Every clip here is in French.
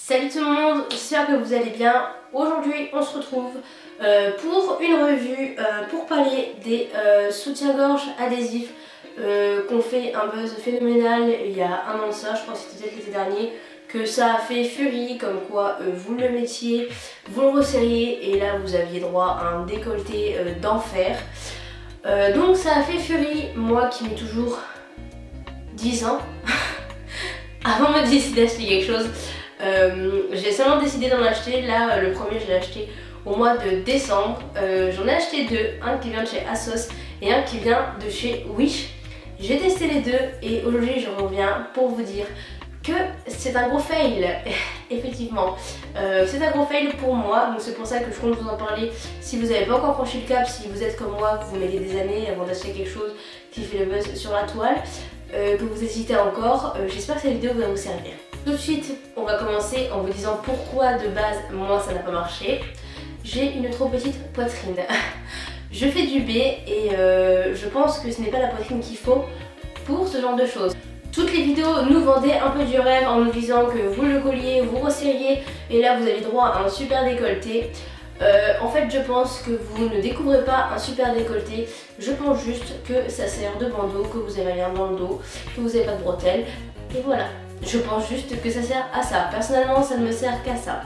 Salut tout le monde, j'espère que vous allez bien. Aujourd'hui on se retrouve pour une revue pour parler des soutiens-gorge adhésifs qu'on fait un buzz phénoménal il y a un an de ça, je crois que c'était peut-être l'été dernier, que ça a fait furie, comme quoi vous le mettiez, vous le resserriez et là vous aviez droit à un décolleté d'enfer. Donc ça a fait furie, moi qui mets toujours 10 ans avant de me décider d'acheter quelque chose. J'ai seulement décidé d'en acheter, là le premier je l'ai acheté au mois de décembre. J'en ai acheté deux, un qui vient de chez ASOS et un qui vient de chez Wish. J'ai testé les deux et aujourd'hui je reviens pour vous dire que c'est un gros fail, effectivement. C'est un gros fail pour moi, donc c'est pour ça que je compte vous en parler. Si vous n'avez pas encore franchi le cap, si vous êtes comme moi, que vous mettez des années avant d'acheter quelque chose qui fait le buzz sur la toile, que vous hésitez encore, j'espère que cette vidéo va vous servir. Tout de suite, on va commencer en vous disant pourquoi de base, moi ça n'a pas marché. J'ai une trop petite poitrine. Je fais du B et je pense que ce n'est pas la poitrine qu'il faut pour ce genre de choses. Toutes les vidéos nous vendaient un peu du rêve en nous disant que vous le colliez, vous resserriez et là vous avez droit à un super décolleté. En fait je pense que vous ne découvrez pas un super décolleté, je pense juste que ça sert de bandeau, que vous avez rien dans le dos, que vous n'avez pas de bretelles et voilà. Je pense juste que ça sert à ça. Personnellement, ça ne me sert qu'à ça.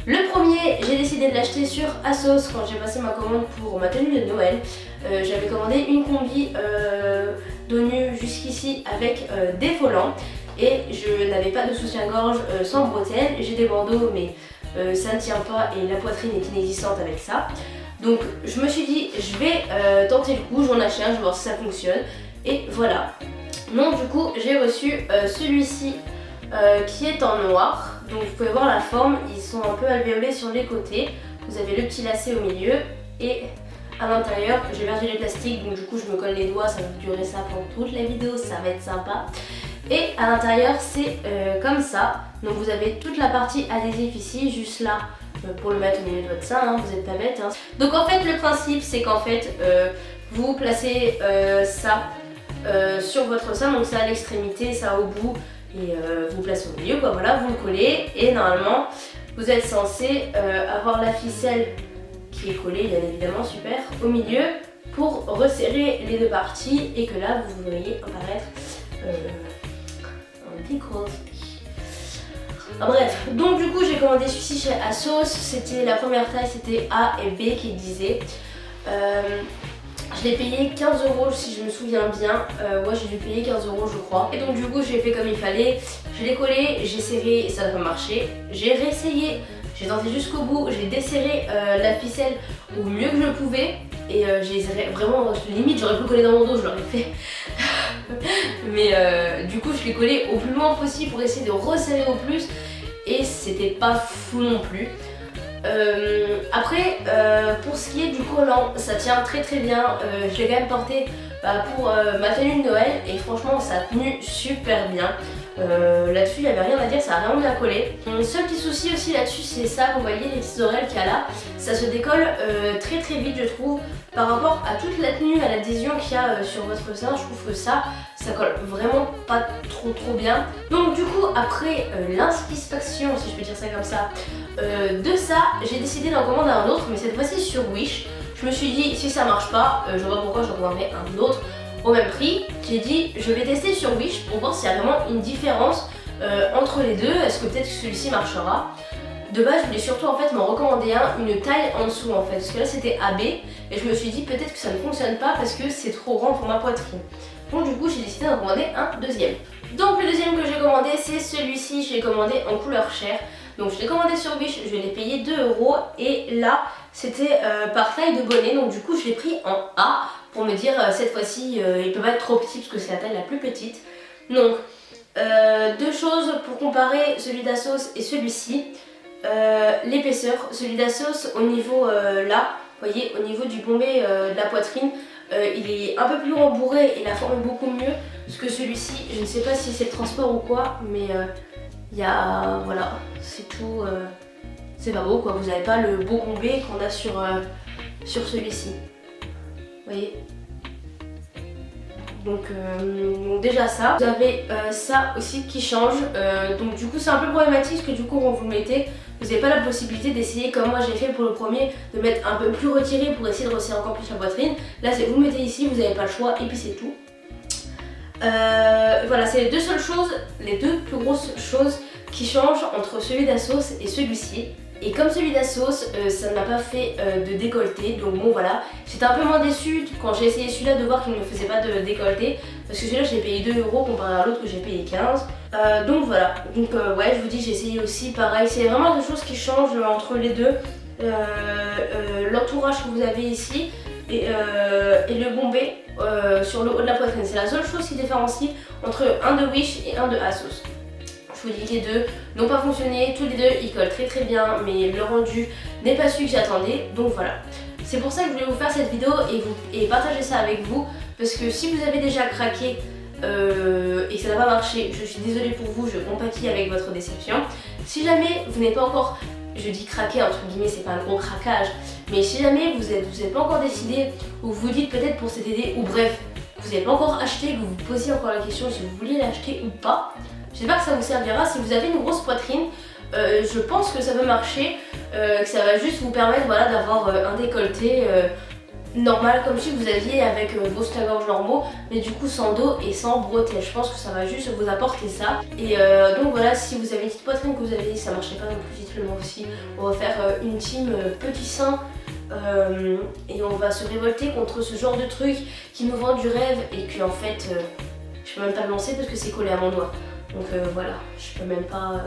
Le premier, j'ai décidé de l'acheter sur ASOS quand j'ai passé ma commande pour ma tenue de Noël. J'avais commandé une combi dos nu jusqu'ici avec des volants et je n'avais pas de soutien-gorge sans bretelles. J'ai des bandeaux mais ça ne tient pas et la poitrine est inexistante avec ça. Donc je me suis dit, je vais tenter le coup, j'en achète un, je vais voir si ça fonctionne et voilà. Donc du coup j'ai reçu celui-ci qui est en noir. Donc vous pouvez voir la forme, ils sont un peu alvéolés sur les côtés. Vous avez le petit lacet au milieu et à l'intérieur j'ai perdu les plastiques, donc du coup je me colle les doigts, ça va durer ça pendant toute la vidéo, ça va être sympa. Et à l'intérieur c'est comme ça, donc vous avez toute la partie adhésif ici, juste là pour le mettre au milieu de votre sein, hein, vous n'êtes pas bête. Hein. Donc en fait le principe c'est qu'en fait vous placez ça sur votre sein, donc ça à l'extrémité, ça au bout et vous placez au milieu, quoi, voilà, vous le collez et normalement vous êtes censé avoir la ficelle qui est collée bien évidemment, super, au milieu pour resserrer les deux parties et que là vous voudriez apparaître un petit cross. Bref, donc du coup j'ai commandé celui-ci chez ASOS, c'était la première taille, c'était A et B qui disait. Je l'ai payé 15 € si je me souviens bien, ouais j'ai dû payer 15 € je crois. Et donc du coup j'ai fait comme il fallait, je l'ai collé, j'ai serré et ça n'a pas marché. J'ai réessayé, j'ai tenté jusqu'au bout, j'ai desserré la ficelle au mieux que je pouvais. Et j'ai vraiment, limite j'aurais pu le coller dans mon dos, je l'aurais fait. Mais du coup je l'ai collé au plus loin possible pour essayer de resserrer au plus. Et c'était pas fou non plus. Après, pour ce qui est du collant, ça tient très très bien. Je l'ai quand même porté pour ma tenue de Noël et franchement ça a tenu super bien. Là-dessus il n'y avait rien à dire, ça a vraiment bien collé. Mon seul petit souci aussi là-dessus c'est ça, vous voyez les petites oreilles qu'il y a là, ça se décolle très très vite je trouve par rapport à toute la tenue, à l'adhésion qu'il y a sur votre sein. Je trouve que ça colle vraiment pas trop bien. Donc du coup après l'inspection, si je peux dire ça comme ça, de ça j'ai décidé d'en commander un autre, mais cette fois-ci sur Wish. Je me suis dit si ça marche pas, je vois pourquoi je recommanderais un autre au même prix. J'ai dit je vais tester sur Wish pour voir s'il y a vraiment une différence entre les deux, est-ce que peut-être que celui-ci marchera. De base je voulais surtout en fait m'en recommander une taille en dessous en fait, parce que là c'était AB et je me suis dit peut-être que ça ne fonctionne pas parce que c'est trop grand pour ma poitrine. Donc du coup j'ai décidé d'en commander un deuxième. Donc le deuxième que j'ai commandé c'est celui-ci, je l'ai commandé en couleur chair. Donc je l'ai commandé sur Wish, je l'ai payé 2 € et là c'était par taille de bonnet, donc du coup je l'ai pris en A pour me dire cette fois-ci il peut pas être trop petit parce que c'est la taille la plus petite. Donc deux choses pour comparer celui d'ASOS et celui-ci. L'épaisseur, celui d'ASOS au niveau là, vous voyez au niveau du bombé de la poitrine, il est un peu plus rembourré et la forme est beaucoup mieux que celui-ci. Je ne sais pas si c'est le transport ou quoi, mais il y a, voilà, c'est tout, c'est pas beau quoi, vous n'avez pas le beau bombé qu'on a sur celui-ci, vous voyez. donc déjà ça. Vous avez ça aussi qui change, donc du coup c'est un peu problématique parce que du coup quand vous le mettez, vous n'avez pas la possibilité d'essayer comme moi j'ai fait pour le premier, de mettre un peu plus retiré pour essayer de resserrer encore plus la poitrine. Là c'est vous le mettez ici, vous n'avez pas le choix et puis c'est tout. Voilà, c'est les deux seules choses, les deux plus grosses choses qui changent entre celui d'Assos et celui-ci. Et comme celui d'Assos, ça ne m'a pas fait de décolleté, donc bon voilà. J'étais un peu moins déçue quand j'ai essayé celui-là de voir qu'il ne me faisait pas de décolleté, parce que celui-là j'ai payé 2 € comparé à l'autre que j'ai payé 15. Donc voilà, donc ouais, je vous dis, j'ai essayé aussi pareil. C'est vraiment des choses qui changent entre les deux. L'entourage que vous avez ici et le bombé sur le haut de la poitrine. C'est la seule chose qui différencie entre un de Wish et un de Assos. Je vous dis, les deux n'ont pas fonctionné, tous les deux ils collent très bien, mais le rendu n'est pas celui que j'attendais, donc voilà. C'est pour ça que je voulais vous faire cette vidéo et partager ça avec vous, parce que si vous avez déjà craqué et que ça n'a pas marché, je suis désolée pour vous, je compatis avec votre déception. Si jamais vous n'êtes pas encore, je dis craqué entre guillemets, c'est pas un gros craquage, mais si jamais vous n'êtes pas encore décidé, ou vous dites peut-être pour cet été, ou bref, vous n'avez pas encore acheté, que vous vous posiez encore la question si vous vouliez l'acheter ou pas, j'espère que ça vous servira. Si vous avez une grosse poitrine, je pense que ça peut marcher, que ça va juste vous permettre voilà, d'avoir un décolleté normal comme si vous aviez avec vos soutiens-gorge normaux, mais du coup sans dos et sans bretelles. Je pense que ça va juste vous apporter ça. Et donc voilà, si vous avez une petite poitrine que vous avez dit ça marchait pas non plus, dites-le moi aussi. On va faire une team petit sein. Et on va se révolter contre ce genre de truc qui nous vend du rêve et que en fait je peux même pas le lancer parce que c'est collé à mon doigt. Donc voilà, je peux même pas...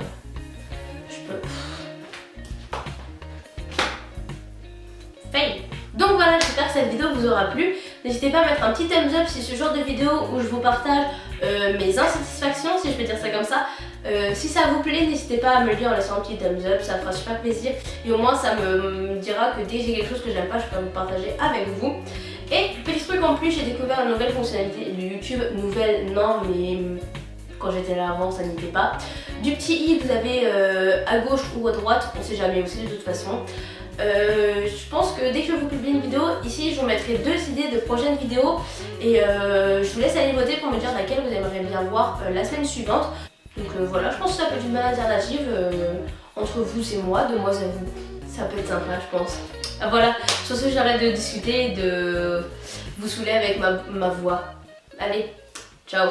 Fail. Donc voilà, j'espère que cette vidéo vous aura plu. N'hésitez pas à mettre un petit thumbs up si ce genre de vidéo où je vous partage mes insatisfactions, si je peux dire ça comme ça. Si ça vous plaît, n'hésitez pas à me le dire en laissant un petit thumbs up, ça me fera super plaisir. Et au moins ça me dira que dès que j'ai quelque chose que j'aime pas, je peux vous partager avec vous. Et petit truc en plus, j'ai découvert une nouvelle fonctionnalité de YouTube. Nouvelle, non mais... quand j'étais là avant ça n'était pas. Du petit i vous avez à gauche ou à droite, on sait jamais aussi de toute façon. Je pense que dès que je vous publie une vidéo, ici je vous mettrai 2 idées de prochaines vidéos. Et je vous laisse aller voter pour me dire laquelle vous aimeriez bien voir la semaine suivante. Donc voilà, je pense que ça peut être une bonne alternative entre vous et moi, de moi à vous. Ça peut être sympa je pense. Voilà, sur ce j'arrête de discuter et de vous saouler avec ma voix. Allez, ciao.